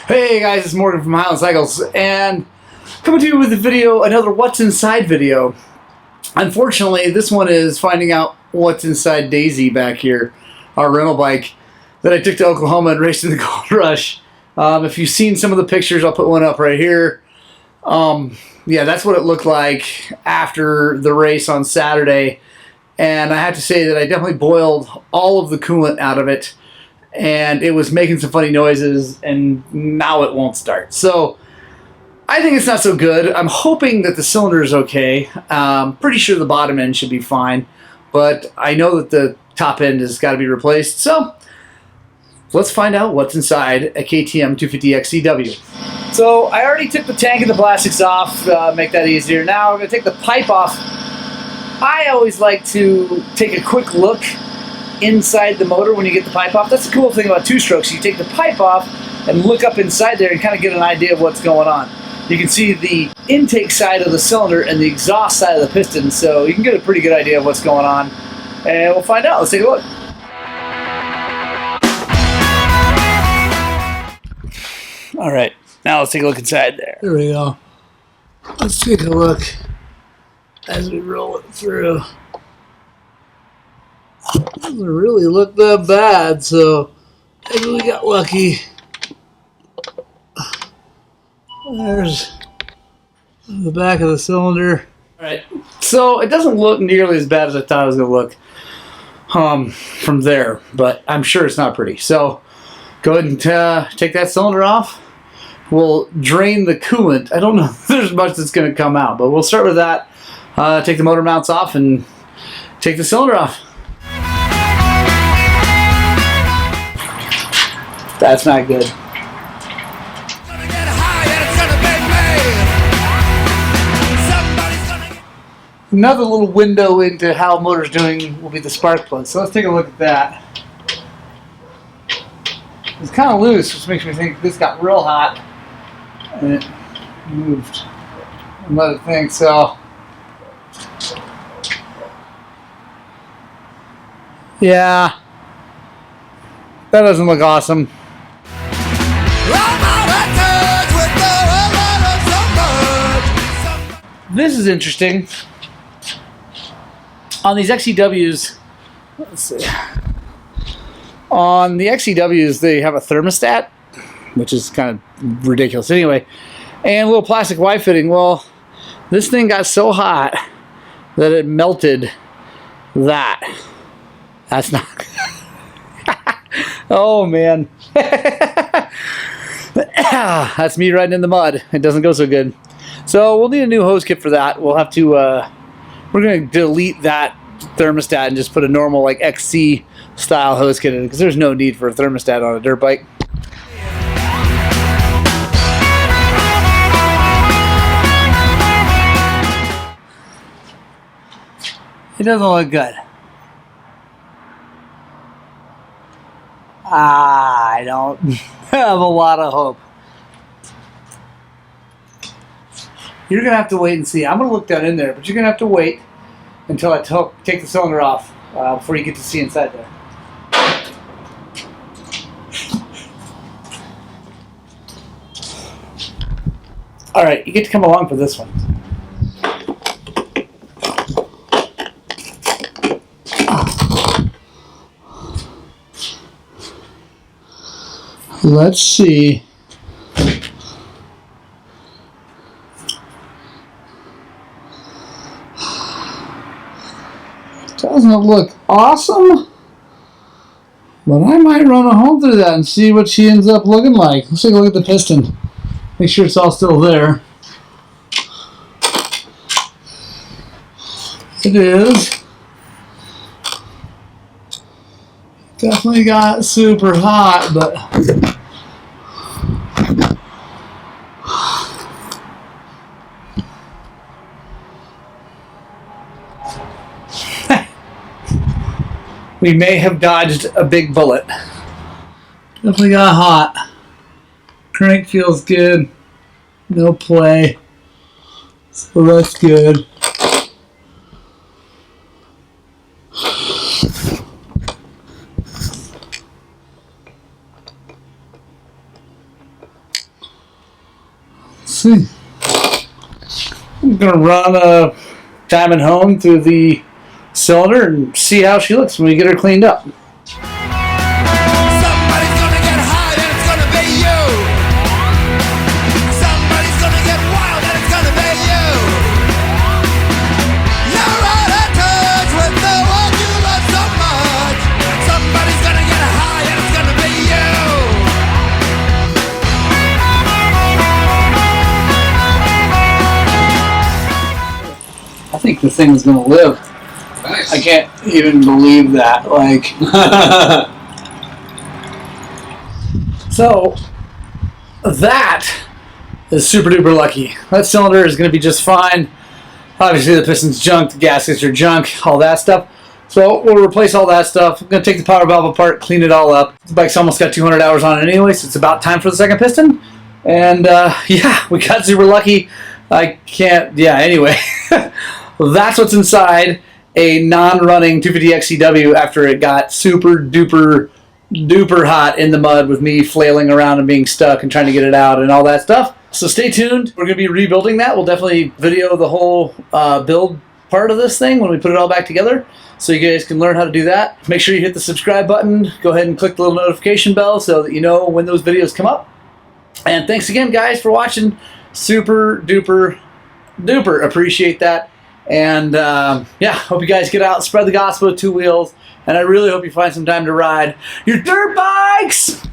Hey guys, it's Morgan from Highland Cycles, and coming to you with a video, another What's Inside video. Unfortunately, this one is finding out what's inside Daisy back here, our rental bike that I took to Oklahoma and raced in the Gold Rush. If you've seen some of the pictures, I'll put one up right here. Yeah, that's what it looked like after the race on Saturday, and I have to say that I definitely boiled all of the coolant out of it. And it was making some funny noises, and now it won't start. So I think it's not so good. I'm hoping that the cylinder is okay. Pretty sure the bottom end should be fine, but I know that the top end has got to be replaced. So let's find out what's inside a KTM 250XCW. So I already took the tank and the plastics off, make that easier. Now I'm going to take the pipe off. I always like to take a quick look inside the motor when you get the pipe off. That's the cool thing about two-strokes. You take the pipe off and look up inside there and kind of get an idea of what's going on. You can see the intake side of the cylinder and the exhaust side of the piston, so you can get a pretty good idea of what's going on. And we'll find out. Let's take a look. All right, now let's take a look inside there. There we go. Let's take a look as we roll it through. Doesn't really look that bad, so maybe we got lucky. There's the back of the cylinder. Alright, so it doesn't look nearly as bad as I thought it was going to look from there, but I'm sure it's not pretty. So go ahead and take that cylinder off. We'll drain the coolant. I don't know if there's much that's going to come out, but we'll start with that. Take the motor mounts off and take the cylinder off. That's not good. Another little window into how motor's doing will be the spark plug. So let's take a look at that. It's kind of loose, which makes me think this got real hot and it moved and let it think. So yeah, that doesn't look awesome. This is interesting. On these XCWs, let's see. On the XCWs, they have a thermostat, which is kind of ridiculous anyway, and a little plastic Y fitting. Well, this thing got so hot that it melted that. That's not oh man. That's me riding in the mud. It doesn't go so good. So we'll need a new hose kit for that. We'll have to we're going to delete that thermostat and just put a normal like XC style hose kit in it, because there's no need for a thermostat on a dirt bike. It doesn't look good. I don't have a lot of hope. You're going to have to wait and see. I'm going to look down in there, but you're going to have to wait until I take the cylinder off before you get to see inside there. All right, you get to come along for this one. Let's see. Doesn't it look awesome? But I might run a home through that and see what she ends up looking like. Let's take a look at the piston. Make sure it's all still there. It is. Definitely got super hot, but we may have dodged a big bullet. Definitely got hot. Crank feels good. No play. So that's good. see. I'm going to run a diamond hone through the cylinder and see how she looks when we get her cleaned up. Somebody's gonna get high and it's gonna be you. Somebody's gonna get wild and it's gonna be you. You're out of touch with the one you love so much. Somebody's gonna get high and it's gonna be you. I think this thing is going to live. Nice. I can't even believe that. Like, so that is super duper lucky. That cylinder is going to be just fine. Obviously, the piston's junk, the gaskets are junk, all that stuff. So we'll replace all that stuff. I'm going to take the power valve apart, clean it all up. The bike's almost got 200 hours on it anyway, so it's about time for the second piston. And yeah, we got super lucky. I can't, yeah, anyway. That's what's inside a non-running 250 XCW after it got super duper duper hot in the mud with me flailing around and being stuck and trying to get it out and all that stuff. So stay tuned. We're going to be rebuilding that. We'll definitely video the whole build part of this thing when we put it all back together so you guys can learn how to do that. Make sure you hit the subscribe button. Go ahead and click the little notification bell so that you know when those videos come up. And thanks again, guys, for watching. Super duper duper appreciate that. And yeah, hope you guys get out and spread the gospel with two wheels. And I really hope you find some time to ride your dirt bikes.